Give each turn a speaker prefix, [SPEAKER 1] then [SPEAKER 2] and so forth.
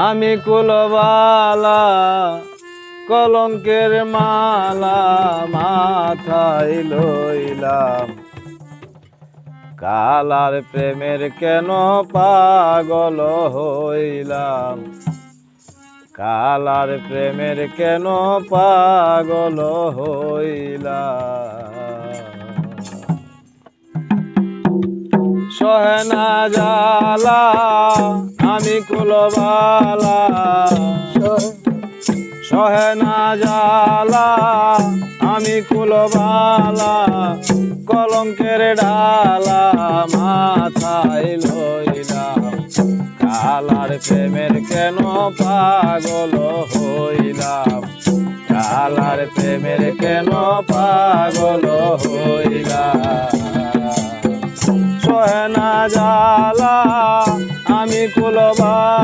[SPEAKER 1] আমি কুলবালা কলঙ্কের মালা মাথায় লইলাম। কালার প্রেমের কেন পাগল হইলাম, কালার প্রেমের কেন পাগল হইলাম। সহে না জ্বালা আমি কুলবালা, সহে না জ্বালা আমি কুলবালা কলঙ্কের ডালা মাথায় লইলাম। কালার প্রেমের কেন পাগল হইলাম, কালার প্রেমের কেন পাগল হইলাম। সহে না জ্বালা আমি কুলবালা।